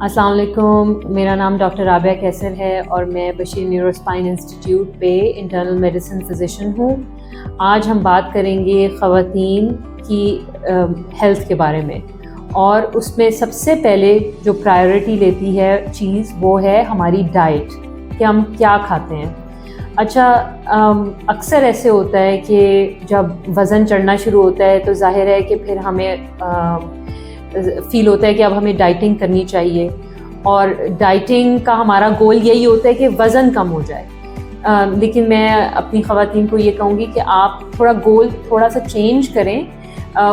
अस्सलाम वालेकुम, मेरा नाम डॉक्टर राबिया कैसर है और मैं बशीर न्यूरोस्पाइन इंस्टीट्यूट पे इंटरनल मेडिसिन फिजिशियन हूँ। आज हम बात करेंगे ख़वातीन की हेल्थ के बारे में, और उसमें सबसे पहले जो प्रायोरिटी लेती है चीज़ वो है हमारी डाइट, कि हम क्या खाते हैं। अच्छा, अक्सर ऐसे होता है कि जब वज़न चढ़ना शुरू होता है तो ज़ाहिर है कि फिर हमें फ़ील होता है कि अब हमें डाइटिंग करनी चाहिए, और डाइटिंग का हमारा गोल यही होता है कि वज़न कम हो जाए। लेकिन मैं अपनी ख़वातीन को ये कहूँगी कि आप थोड़ा गोल थोड़ा सा चेंज करें।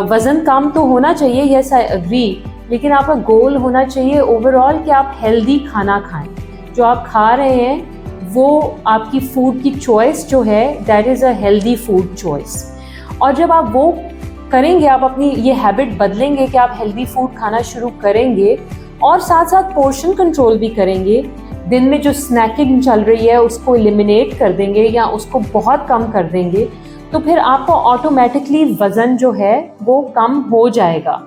वज़न कम तो होना चाहिए, येस आई एग्री, लेकिन आपका गोल होना चाहिए ओवरऑल कि आप हेल्दी खाना खाएं। जो आप खा रहे हैं वो आपकी फ़ूड की चॉइस जो है that is a healthy food choice. और जब आप वो करेंगे, आप अपनी ये हैबिट बदलेंगे कि आप हेल्दी फूड खाना शुरू करेंगे और साथ साथ पोर्शन कंट्रोल भी करेंगे। दिन में जो स्नैकिंग चल रही है उसको एलिमिनेट कर देंगे या उसको बहुत कम कर देंगे, तो फिर आपको ऑटोमेटिकली वज़न जो है वो कम हो जाएगा।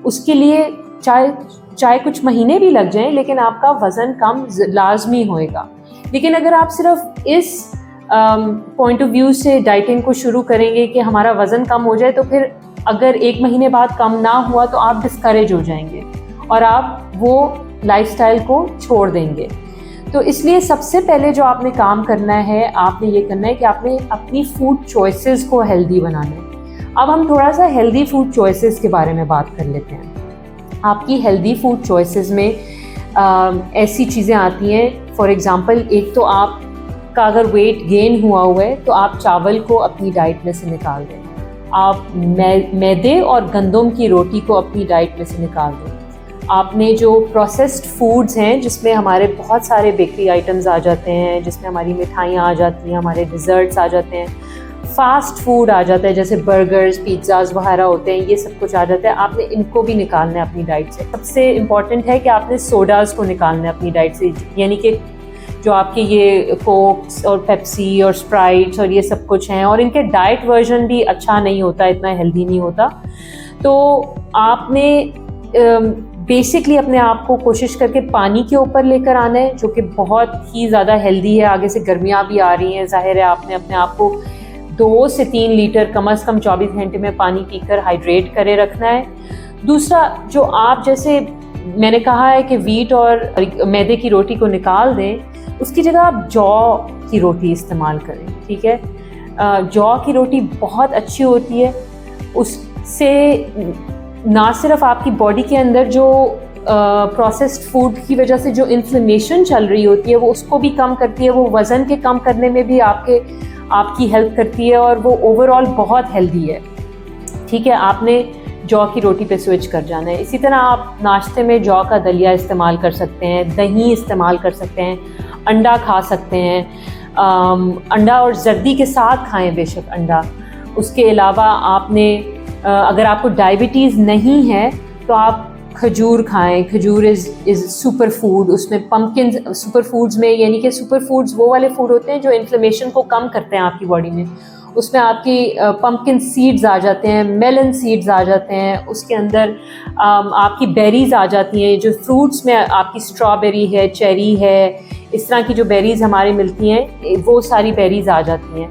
उसके लिए चाहे कुछ महीने भी लग जाएं, लेकिन आपका वज़न कम लाजमी होएगा। लेकिन अगर आप सिर्फ इस पॉइंट ऑफ व्यू से डाइटिंग को शुरू करेंगे कि हमारा वज़न कम हो जाए, तो फिर अगर 1 महीने बाद कम ना हुआ तो आप डिस्करेज हो जाएंगे और आप वो लाइफस्टाइल को छोड़ देंगे। तो इसलिए सबसे पहले जो आपने काम करना है, आपने ये करना है कि आपने अपनी फूड चॉइसेस को हेल्दी बनाना है। अब हम थोड़ा सा हेल्दी फूड चॉइसेस के बारे में बात कर लेते हैं। आपकी हेल्दी फूड चॉइसेस में ऐसी चीज़ें आती हैं, फॉर एग्ज़ाम्पल, एक तो आपका अगर वेट गेन हुआ है तो आप चावल को अपनी डाइट में से निकाल दें। आप मैदे और गंदम की रोटी को अपनी डाइट में से निकाल दें। आपने जो प्रोसेस्ड फूड्स हैं जिसमें हमारे बहुत सारे बेकरी आइटम्स आ जाते हैं, जिसमें हमारी मिठाइयाँ आ जाती हैं, हमारे डिज़र्ट्स आ जाते हैं, फास्ट फूड आ जाता है जैसे बर्गर्स, पिज़्ज़ाज़ वगैरह होते हैं, ये सब कुछ आ जाता है। आपने इनको भी निकालना है अपनी डाइट से। सबसे इम्पॉर्टेंट है कि आपने सोडाज़ को निकालना है अपनी डाइट से, यानी कि जो आपके ये कोक्स और पेप्सी और स्प्राइट्स और ये सब कुछ हैं, और इनके डाइट वर्जन भी अच्छा नहीं होता, इतना हेल्दी नहीं होता। तो आपने बेसिकली अपने आप को कोशिश करके पानी के ऊपर लेकर आना है, जो कि बहुत ही ज़्यादा हेल्दी है। आगे से गर्मियाँ भी आ रही हैं, ज़ाहिर है आपने अपने आप को 2 से 3 लीटर कम से कम 24 घंटे में पानी पीकर हाइड्रेट करे रखना है। दूसरा, जो आप जैसे मैंने कहा है कि वीट और मैदे की रोटी को निकाल दें, उसकी जगह आप जौ की रोटी इस्तेमाल करें, ठीक है। जौ की रोटी बहुत अच्छी होती है। उससे ना सिर्फ आपकी बॉडी के अंदर जो प्रोसेस्ड फूड की वजह से जो इन्फ्लेमेशन चल रही होती है वो उसको भी कम करती है, वो वज़न के कम करने में भी आपकी हेल्प करती है, और वो ओवरऑल बहुत हेल्दी है, ठीक है। आपने जौ की रोटी पे स्विच कर जाना है। इसी तरह आप नाश्ते में जौ का दलिया इस्तेमाल कर सकते हैं, दही इस्तेमाल कर सकते हैं, अंडा खा सकते हैं। अंडा और जर्दी के साथ खाएं बेशक अंडा। उसके अलावा आपने अगर आपको डायबिटीज़ नहीं है तो आप खजूर खाएं। खजूर इज़ सुपर फूड। उसमें पम्पकिन सुपर फूड्स में, यानी कि सुपर फूड्स वो वाले फूड होते हैं जो इन्फ्लेमेशन को कम करते हैं आपकी बॉडी में। उसमें आपकी पम्पकिन सीड्स आ जाते हैं, मेलन सीड्स आ जाते हैं, उसके अंदर आपकी बेरीज़ आ जाती हैं। जो फ्रूट्स में आपकी स्ट्रॉबेरी है, चेरी है, इस तरह की जो बेरीज़ हमारे मिलती हैं वो सारी बेरीज़ आ जाती हैं।